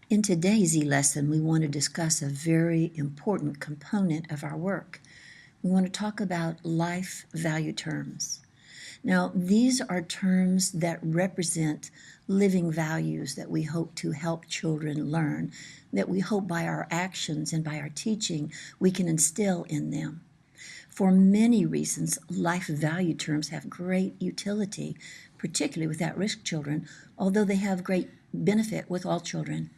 In today's e-lesson, we want to discuss a very important component of our work. We want to talk about life value terms. Now, these are terms that represent living values that we hope to help children learn, that we hope by our actions and by our teaching we can instill in them. For many reasons, life value terms have great utility, particularly with at-risk children, although they have great benefit with all children.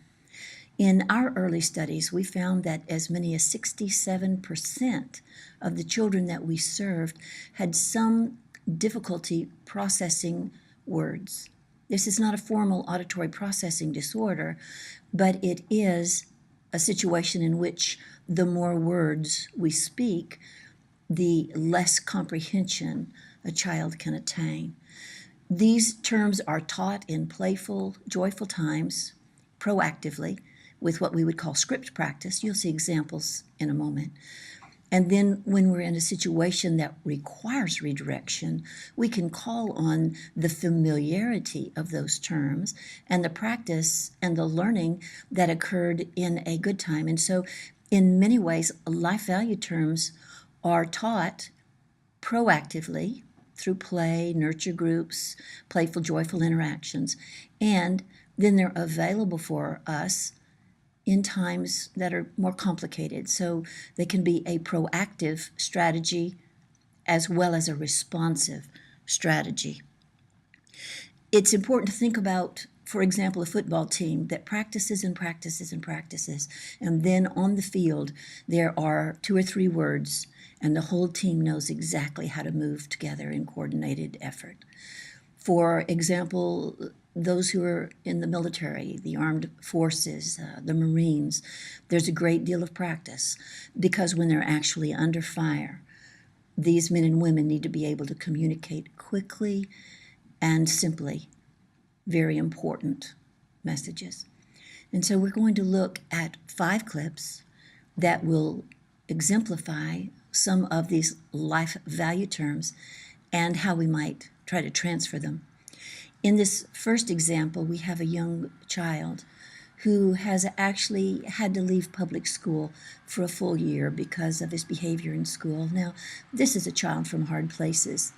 In our early studies, we found that as many as 67% of the children that we served had some difficulty processing words. This is not a formal auditory processing disorder, but it is a situation in which the more words we speak, the less comprehension a child can attain. These terms are taught in playful, joyful times, proactively, with what we would call script practice. You'll see examples in a moment. And then when we're in a situation that requires redirection, we can call on the familiarity of those terms and the practice and the learning that occurred in a good time. And so in many ways, life value terms are taught proactively through play, nurture groups, playful, joyful interactions, and then they're available for us in times that are more complicated. So they can be a proactive strategy as well as a responsive strategy. It's important to think about, for example, a football team that practices and practices and practices, and then on the field there are 2 or 3 words, and the whole team knows exactly how to move together in coordinated effort. For example, those who are in the military, the armed forces, the Marines, there's a great deal of practice because when they're actually under fire, these men and women need to be able to communicate quickly and simply very important messages. And so we're going to look at 5 clips that will exemplify some of these life value terms and how we might try to transfer them. In this first example, we have a young child who has actually had to leave public school for a full year because of his behavior in school. Now, this is a child from hard places.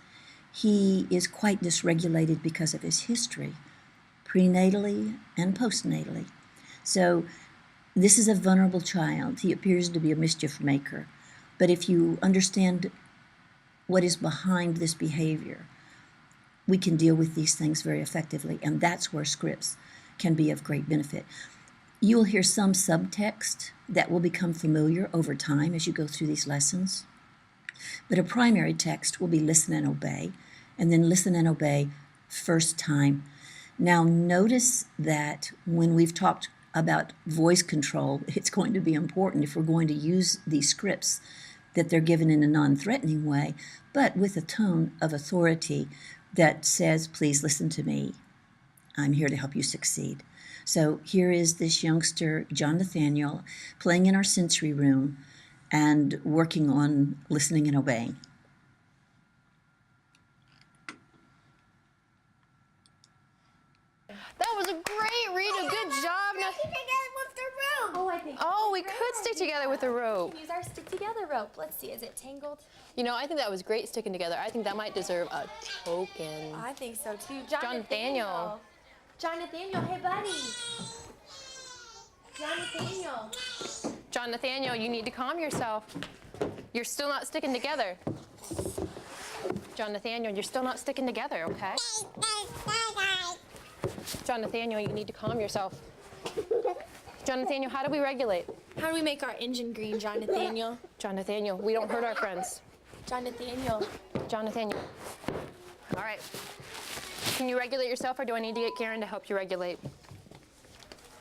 He is quite dysregulated because of his history, prenatally and postnatally. So this is a vulnerable child. He appears to be a mischief maker. But if you understand what is behind this behavior, we can deal with these things very effectively, and that's where scripts can be of great benefit. You'll hear some subtext that will become familiar over time as you go through these lessons, but a primary text will be listen and obey, and then listen and obey first time. Now notice that when we've talked about voice control, it's going to be important if we're going to use these scripts that they're given in a non-threatening way, but with a tone of authority that says, please listen to me. I'm here to help you succeed. So here is this youngster, John Nathaniel, playing in our sensory room and working on listening and obeying. That was a great read. A good job. Now, Stick together with the rope. oh, we could stick together with a rope. We can use our stick together rope. Let's see, is it tangled? You know, I think that was great sticking together. I think that might deserve a token. I think so too. John Nathaniel. John Nathaniel, hey buddy. John Nathaniel. John Nathaniel, you need to calm yourself. You're still not sticking together. John Nathaniel, you're still not sticking together, okay? John Nathaniel, you need to calm yourself. John Nathaniel, how do we regulate? How do we make our engine green, John Nathaniel? John Nathaniel, we don't hurt our friends. John Nathaniel. John Nathaniel. All right. Can you regulate yourself, or do I need to get Karyn to help you regulate?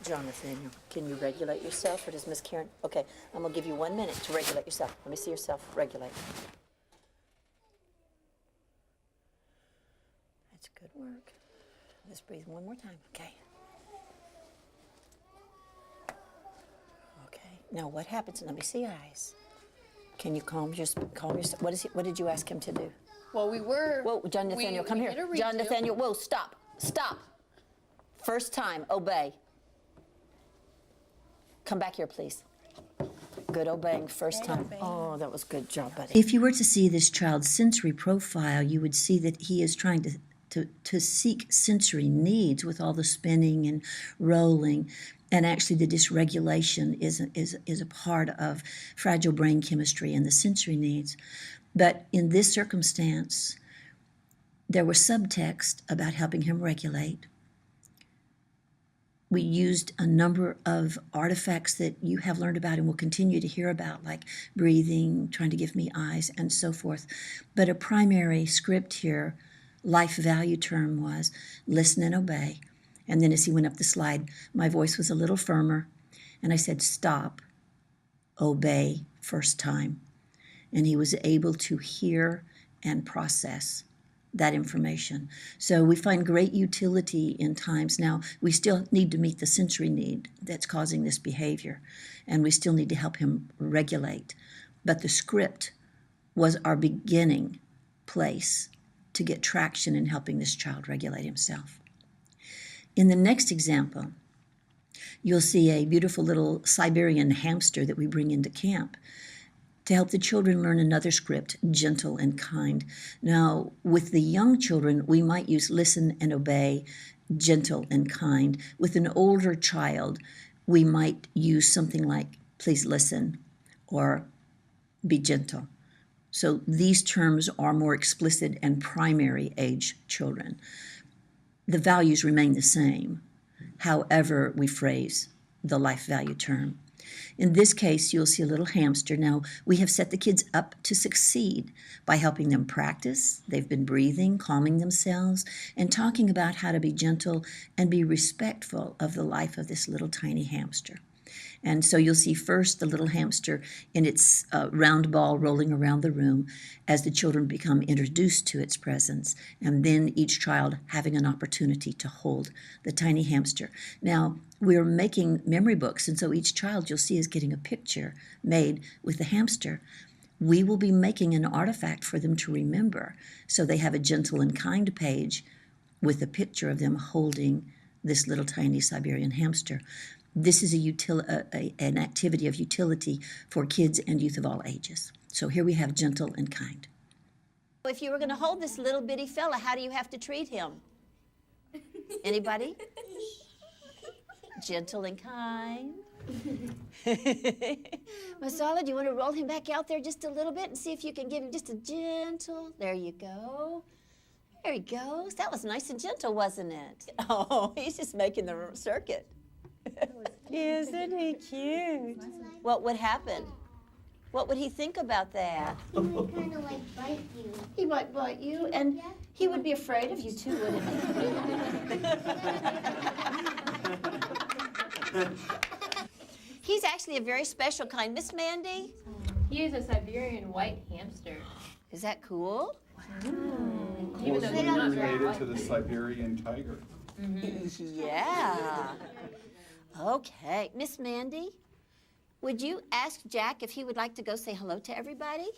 John Nathaniel, can you regulate yourself, or does Miss Karyn? Okay, I'm gonna give you 1 minute to regulate yourself. Let me see yourself regulate. That's good work. Let's breathe one more time, okay? Okay, now what happens? Let me see your eyes. Can you calm yourself? What did you ask him to do? Well, we were... Whoa, John Nathaniel, come here. John Nathaniel, whoa, stop, stop. First time, obey. Come back here, please. Good obeying first time. Oh, that was good job, buddy. If you were to see this child's sensory profile, you would see that he is trying to seek sensory needs with all the spinning and rolling. And actually the dysregulation is a part of fragile brain chemistry and the sensory needs. But in this circumstance, there was subtext about helping him regulate. We used a number of artifacts that you have learned about and will continue to hear about, like breathing, trying to give me eyes, and so forth. But a primary script here, life value term, was listen and obey. And then as he went up the slide, my voice was a little firmer, and I said, stop, obey, first time. And he was able to hear and process that information. So we find great utility in times. Now, we still need to meet the sensory need that's causing this behavior, and we still need to help him regulate. But the script was our beginning place to get traction in helping this child regulate himself. In the next example, you'll see a beautiful little Siberian hamster that we bring into camp to help the children learn another script, gentle and kind. Now, with the young children, we might use listen and obey, gentle and kind. With an older child, we might use something like please listen or be gentle. So these terms are more explicit and primary age children. The values remain the same, however we phrase the life value term. In this case, you'll see a little hamster. Now, we have set the kids up to succeed by helping them practice. They've been breathing, calming themselves, and talking about how to be gentle and be respectful of the life of this little tiny hamster. And so you'll see first the little hamster in its round ball rolling around the room as the children become introduced to its presence, and then each child having an opportunity to hold the tiny hamster. Now, we're making memory books, and so each child you'll see is getting a picture made with the hamster. We will be making an artifact for them to remember, so they have a gentle and kind page with a picture of them holding this little tiny Siberian hamster. This is an activity of utility for kids and youth of all ages. So here we have gentle and kind. If you were going to hold this little bitty fella, how do you have to treat him? Anybody? Gentle and kind. Masala, do you want to roll him back out there just a little bit and see if you can give him just a gentle? There you go. There he goes. That was nice and gentle, wasn't it? Oh, he's just making the circuit. Isn't he cute? What would happen? What would he think about that? He would kind of like bite you. He might bite you, and he would be afraid of you too, wouldn't he? He's actually a very special kind. Miss Mandy? He is a Siberian white hamster. Is that cool? Even though he's not very Related white. to the Siberian tiger. Yeah. Okay. Miss Mandy, would you ask Jack if he would like to go say hello to everybody?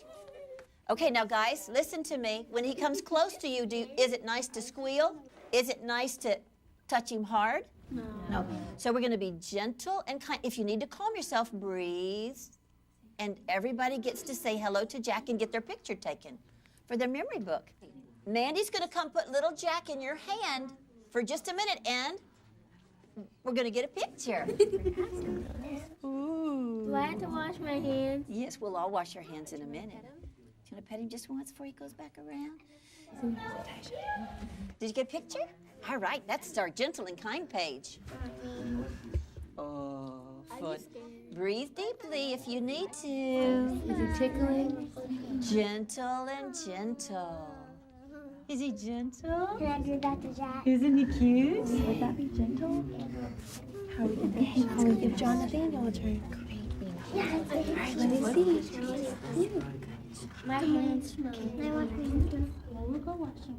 Okay, now guys, listen to me. When he comes close to you, is it nice to squeal? Is it nice to touch him hard? No. So we're going to be gentle and kind. If you need to calm yourself, breathe. And everybody gets to say hello to Jack and get their picture taken for their memory book. Mandy's going to come put little Jack in your hand for just a minute, and we're going to get a picture. Ooh. Do I have to wash my hands? Yes, we'll all wash our hands in a minute. Do you want to pet him just once before he goes back around? Did you get a picture? All right, that's our gentle and kind page. Oh, fun. Breathe deeply if you need to. Is it tickling? Gentle and gentle. Is he gentle? Can I do that to Jack? Isn't he cute? Would that be gentle? How we give John Nathaniel a turn? Alright, let me see. My hands smell. Can I wash my hands? We'll go wash them.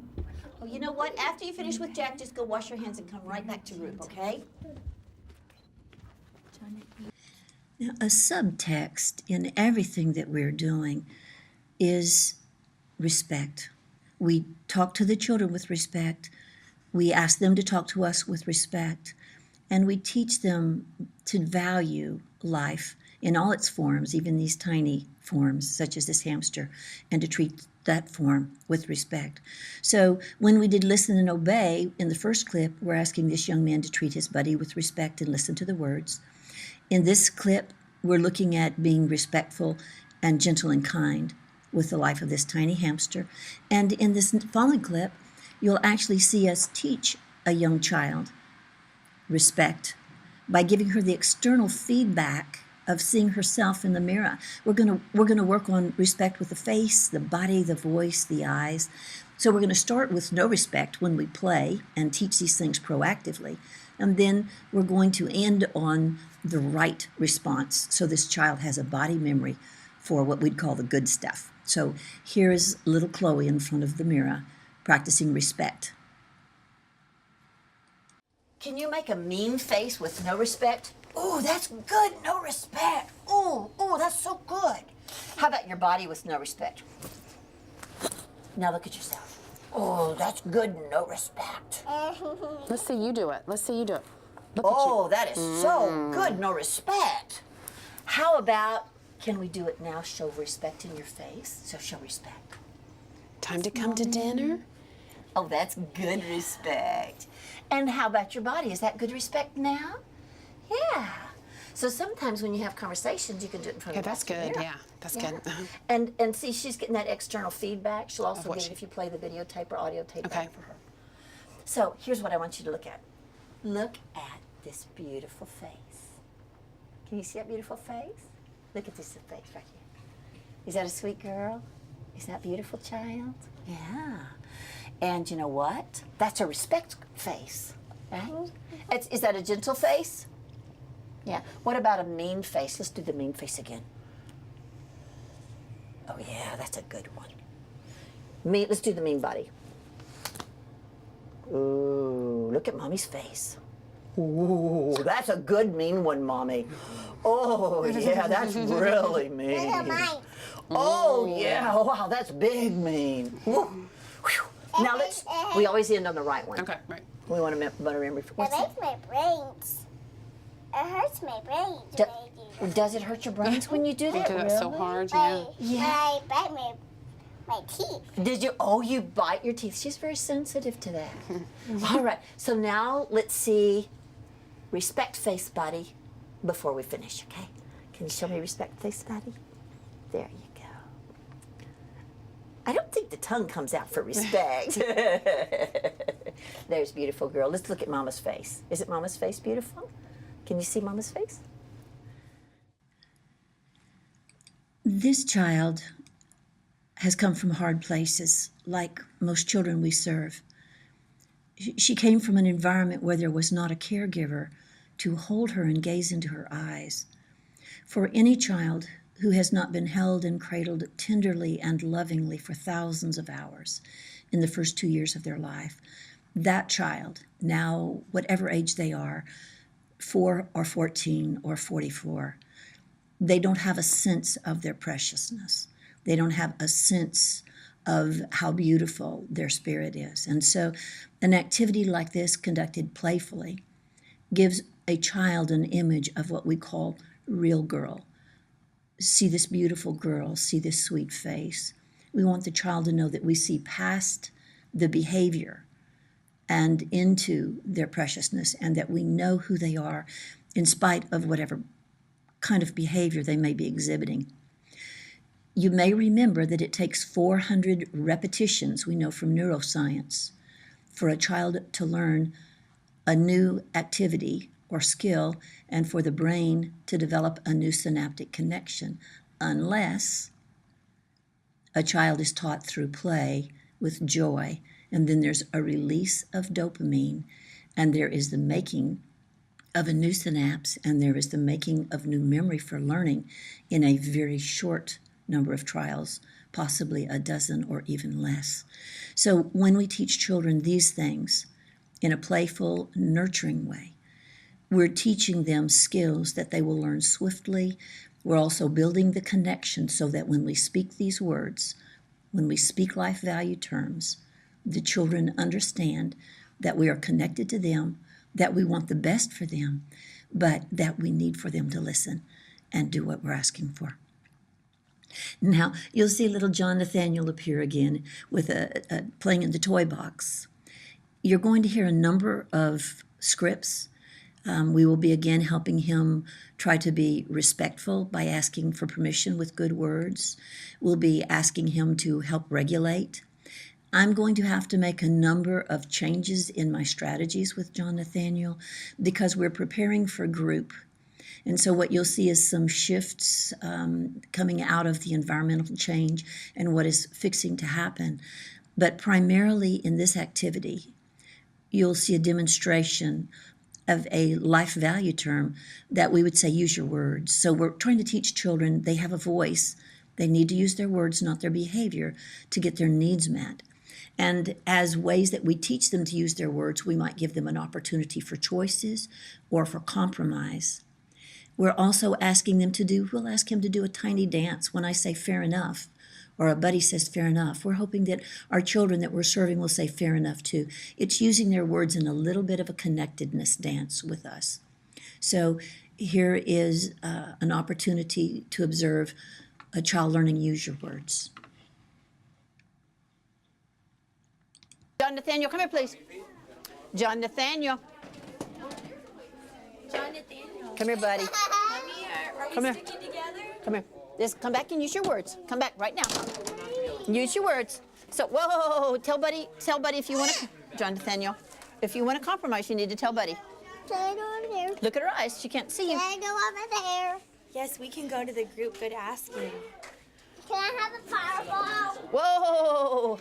Oh, you know what? After you finish with Jack, just go wash your hands and come right back to group, okay? Now, a subtext in everything that we're doing is respect. We talk to the children with respect. We ask them to talk to us with respect. And we teach them to value life in all its forms, even these tiny forms, such as this hamster, and to treat that form with respect. So when we did listen and obey, in the first clip, we're asking this young man to treat his buddy with respect and listen to the words. In this clip, we're looking at being respectful and gentle and kind with the life of this tiny hamster. And in this following clip, you'll actually see us teach a young child respect by giving her the external feedback of seeing herself in the mirror. We're going to work on respect with the face, the body, the voice, the eyes. So we're going to start with no respect when we play and teach these things proactively. And then we're going to end on the right response. So this child has a body memory for what we'd call the good stuff. So here's little Chloe in front of the mirror practicing respect. Can you make a mean face with no respect? Ooh, that's good, no respect. Ooh, that's so good. How about your body with no respect? Now look at yourself. Oh, that's good, no respect. Let's see you do it. Let's see you do it. Look Oh, that is so good, no respect. How about, can we do it now, show respect in your face? So show respect. Time to come to dinner? Oh, that's good respect. And how about your body? Is that good respect now? Yeah. So sometimes when you have conversations, you can do it in front Okay, of the that's mirror. good. Yeah, that's good. And see, she's getting that external feedback. She'll also what get it she- if you play the videotape or audio tape Okay. back for her. So here's what I want you to look at. Look at this beautiful face. Can you see that beautiful face? Look at this face right here. Is that a sweet girl? Is that a beautiful child? Yeah. And you know what? That's a respect face, right? Is that a gentle face? Yeah. What about a mean face? Let's do the mean face again. Oh yeah, that's a good one. Let's do the mean body. Ooh, look at Mommy's face. Ooh, that's a good mean one, Mommy. Oh yeah, that's really mean. Oh yeah, wow, that's big mean. Woo. Whew. Now we always end on the right one. Okay, right. We want to remember. It makes my brains. It hurts my brains when I do Does it hurt your brains when you do that? Do that so Really? hard, that. yeah. When I bite my teeth. Did you? Oh, you bite your teeth. She's very sensitive to that. All right. So now let's see respect face body before we finish, okay? Can you show me respect face body? There you go. I don't think the tongue comes out for respect. There's beautiful girl. Let's look at Mama's face. Is it Mama's face beautiful? Can you see Mama's face? This child has come from hard places, like most children we serve. She came from an environment where there was not a caregiver to hold her and gaze into her eyes. For any child who has not been held and cradled tenderly and lovingly for thousands of hours in the first 2 years of their life, that child, now whatever age they are, 4 or 14 or 44, they don't have a sense of their preciousness. They don't have a sense of how beautiful their spirit is. And so an activity like this, conducted playfully, gives a child an image of what we call real girl. See this beautiful girl, see this sweet face. We want the child to know that we see past the behavior and into their preciousness, and that we know who they are in spite of whatever kind of behavior they may be exhibiting. You may remember that it takes 400 repetitions, we know from neuroscience, for a child to learn a new activity or skill and for the brain to develop a new synaptic connection, unless a child is taught through play with joy, and then there's a release of dopamine, and there is the making of a new synapse, and there is the making of new memory for learning in a very short number of trials, possibly a dozen or even less. So when we teach children these things in a playful, nurturing way, we're teaching them skills that they will learn swiftly. We're also building the connection so that when we speak these words, when we speak life value terms, the children understand that we are connected to them, that we want the best for them, but that we need for them to listen and do what we're asking for. Now, you'll see little John Nathaniel appear again with playing in the toy box. You're going to hear a number of scripts. We will be again helping him try to be respectful by asking for permission with good words. We'll be asking him to help regulate. I'm going to have to make a number of changes in my strategies with John Nathaniel because we're preparing for group. And so what you'll see is some shifts coming out of the environmental change and what is fixing to happen. But primarily in this activity, you'll see a demonstration of a life value term that we would say use your words. So we're trying to teach children they have a voice. They need to use their words, not their behavior, to get their needs met. And as ways that we teach them to use their words, we might give them an opportunity for choices or for compromise. We're also asking them we'll ask him to do a tiny dance when I say fair enough, or a buddy says fair enough. We're hoping that our children that we're serving will say fair enough too. It's using their words in a little bit of a connectedness dance with us. So here is an opportunity to observe a child learning use your words. John Nathaniel, come here, please. John Nathaniel. John Nathaniel. Come here, buddy. Come here. Are we Come here. sticking together? Come here. Just come back and use your words. Come back right now. Use your words. So, whoa, tell Buddy if you want to, John Nathaniel, if you want to compromise, you need to tell Buddy. Can I go over there? Look at her eyes. She can't see you. Can I go over there? Yes, we can go to the group. Good asking. Can I have a fireball? Whoa.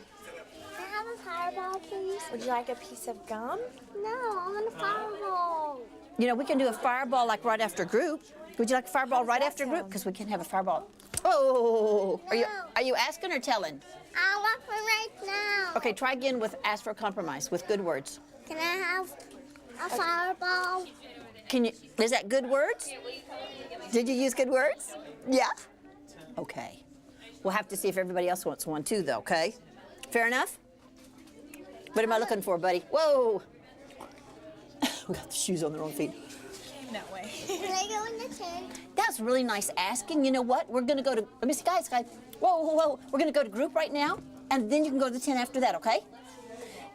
Can I have a fireball, please? Would you like a piece of gum? No, I want a fireball. You know, we can do a fireball like right after group. Would you like a fireball right that after group? sound? Because we can have a fireball. Oh, are you asking or telling? I want one right now. Okay, try again with ask for a compromise with good words. Can I have a fireball? Is that good words? Did you use good words? Yeah? Okay. We'll have to see if everybody else wants one too, though, okay? Fair enough? What am I looking for, buddy? Whoa! We got the shoes on the wrong feet. Came that way. Can I go in the tent? That's really nice asking. You know what? We're going to go to, let me see, guys. Whoa. We're going to go to group right now, and then you can go to the tent after that, okay?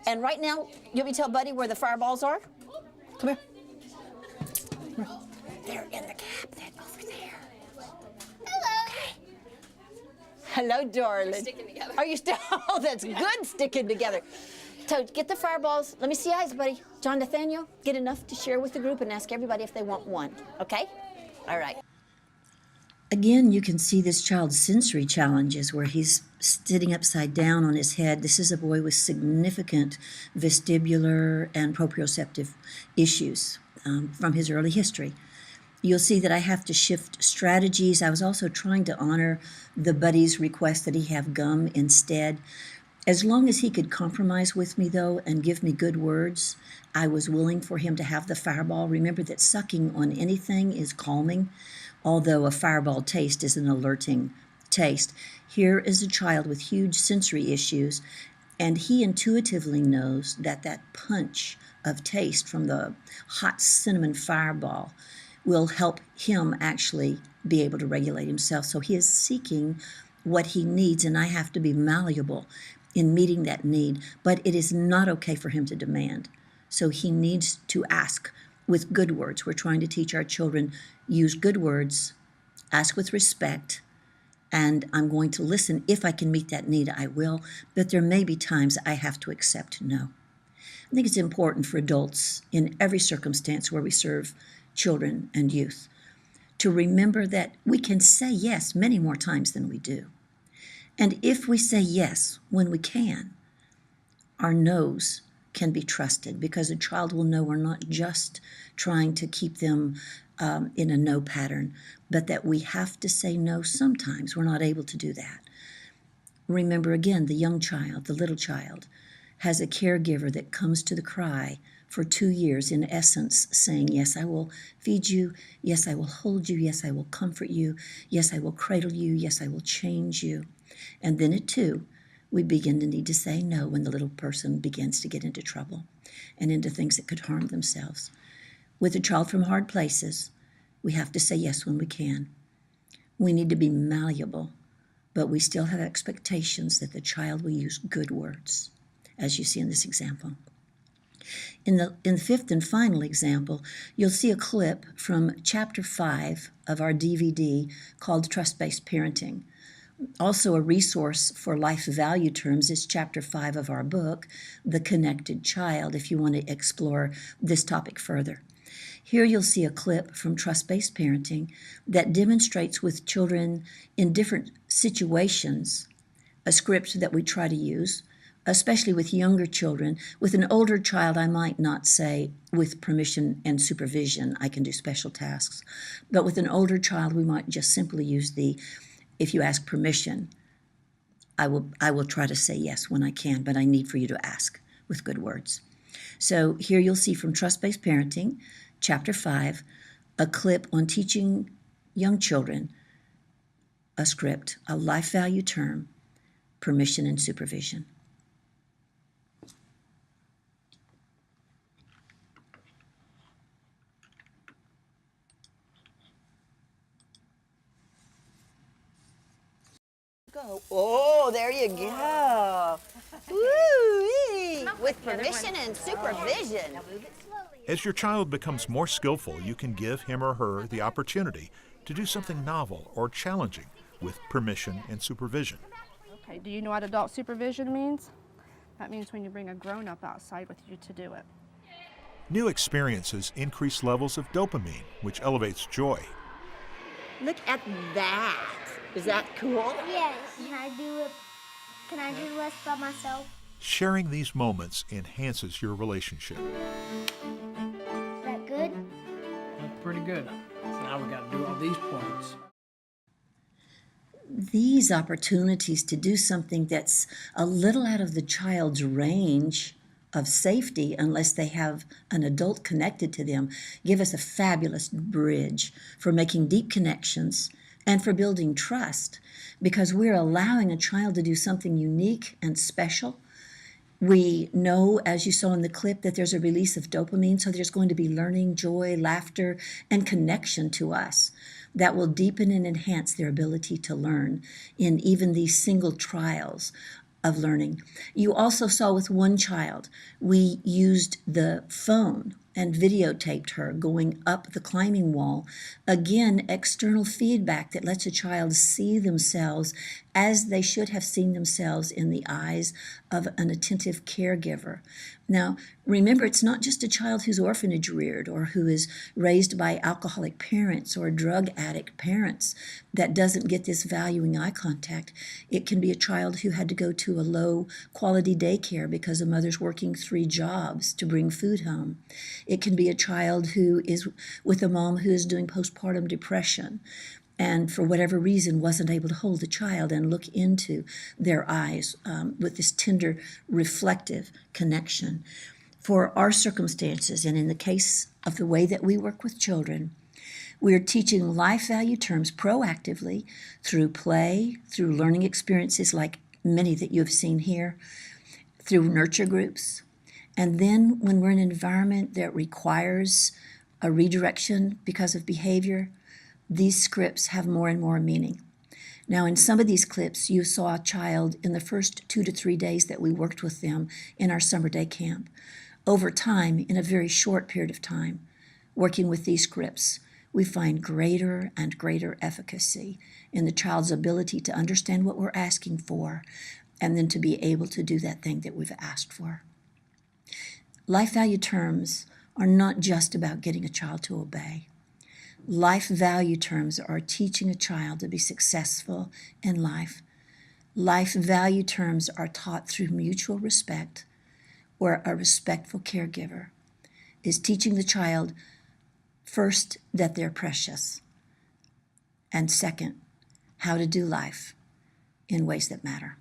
And right now, you want me to tell Buddy where the fireballs are? Come here. They're in the cabinet over there. Hello. Hello, darling. Sticking together. Are you still? Oh, that's good sticking together. So get the fireballs. Let me see eyes, buddy. John Nathaniel, get enough to share with the group and ask everybody if they want one, okay? All right. Again, you can see this child's sensory challenges where he's sitting upside down on his head. This is a boy with significant vestibular and proprioceptive issues from his early history. You'll see that I have to shift strategies. I was also trying to honor the buddy's request that he have gum instead. As long as he could compromise with me, though, and give me good words, I was willing for him to have the fireball. Remember that sucking on anything is calming, although a fireball taste is an alerting taste. Here is a child with huge sensory issues, and he intuitively knows that that punch of taste from the hot cinnamon fireball will help him actually be able to regulate himself. So he is seeking what he needs, and I have to be malleable in meeting that need, but it is not okay for him to demand. So he needs to ask with good words. We're trying to teach our children, use good words, ask with respect, and I'm going to listen. If I can meet that need, I will, but there may be times I have to accept no. I think it's important for adults in every circumstance where we serve children and youth to remember that we can say yes many more times than we do. And if we say yes when we can, our no's can be trusted because a child will know we're not just trying to keep them in a no pattern, but that we have to say no sometimes. We're not able to do that. Remember again, the young child, the little child, has a caregiver that comes to the cry for 2 years, in essence, saying, yes, I will feed you. Yes, I will hold you. Yes, I will comfort you. Yes, I will cradle you. Yes, I will change you. And then at 2, we begin to need to say no when the little person begins to get into trouble. and into things that could harm themselves. With a child from hard places, we have to say yes when we can. We need to be malleable, but we still have expectations that the child will use good words, as you see in this example. In the fifth and final example, you'll see a clip from Chapter 5 of our DVD called Trust-Based Parenting. Also a resource for life value terms is Chapter 5 of our book, The Connected Child, if you want to explore this topic further. Here you'll see a clip from Trust-Based Parenting that demonstrates with children in different situations a script that we try to use, especially with younger children. With an older child, I might not say, with permission and supervision, I can do special tasks. But with an older child, we might just simply use the, if you ask permission, I will try to say yes when I can, but I need for you to ask with good words. So here you'll see from Trust-Based Parenting, Chapter 5, a clip on teaching young children a script, a life value term, permission and supervision. Go. Oh, there you go. Woo-wee. With permission and supervision. As your child becomes more skillful, you can give him or her the opportunity to do something novel or challenging with permission and supervision. Okay, do you know what adult supervision means? That means when you bring a grown-up outside with you to do it. New experiences increase levels of dopamine, which elevates joy. Look at that. Is that cool? Yes. Can I do it? Can I do this by myself? Sharing these moments enhances your relationship. Is that good? That's pretty good. So now we got to do all these points. These opportunities to do something that's a little out of the child's range of safety, unless they have an adult connected to them, give us a fabulous bridge for making deep connections and for building trust, because we're allowing a child to do something unique and special. We know, as you saw in the clip, that there's a release of dopamine, so there's going to be learning, joy, laughter, and connection to us that will deepen and enhance their ability to learn in even these single trials of learning. You also saw with one child, we used the phone and videotaped her going up the climbing wall. Again, external feedback that lets a child see themselves as they should have seen themselves in the eyes of an attentive caregiver. Now, remember, it's not just a child who's orphanage reared or who is raised by alcoholic parents or drug addict parents that doesn't get this valuing eye contact. It can be a child who had to go to a low quality daycare because a mother's working 3 jobs to bring food home. It can be a child who is with a mom who is doing postpartum depression and for whatever reason wasn't able to hold the child and look into their eyes with this tender, reflective connection. For our circumstances, and in the case of the way that we work with children, we are teaching life value terms proactively through play, through learning experiences like many that you have seen here, through nurture groups. And then when we're in an environment that requires a redirection because of behavior, these scripts have more and more meaning. Now, in some of these clips, you saw a child in the first 2 to 3 days that we worked with them in our summer day camp. Over time, in a very short period of time, working with these scripts, we find greater and greater efficacy in the child's ability to understand what we're asking for and then to be able to do that thing that we've asked for. Life value terms are not just about getting a child to obey. Life value terms are teaching a child to be successful in life. Life value terms are taught through mutual respect, where a respectful caregiver is teaching the child first that they're precious, and second, how to do life in ways that matter.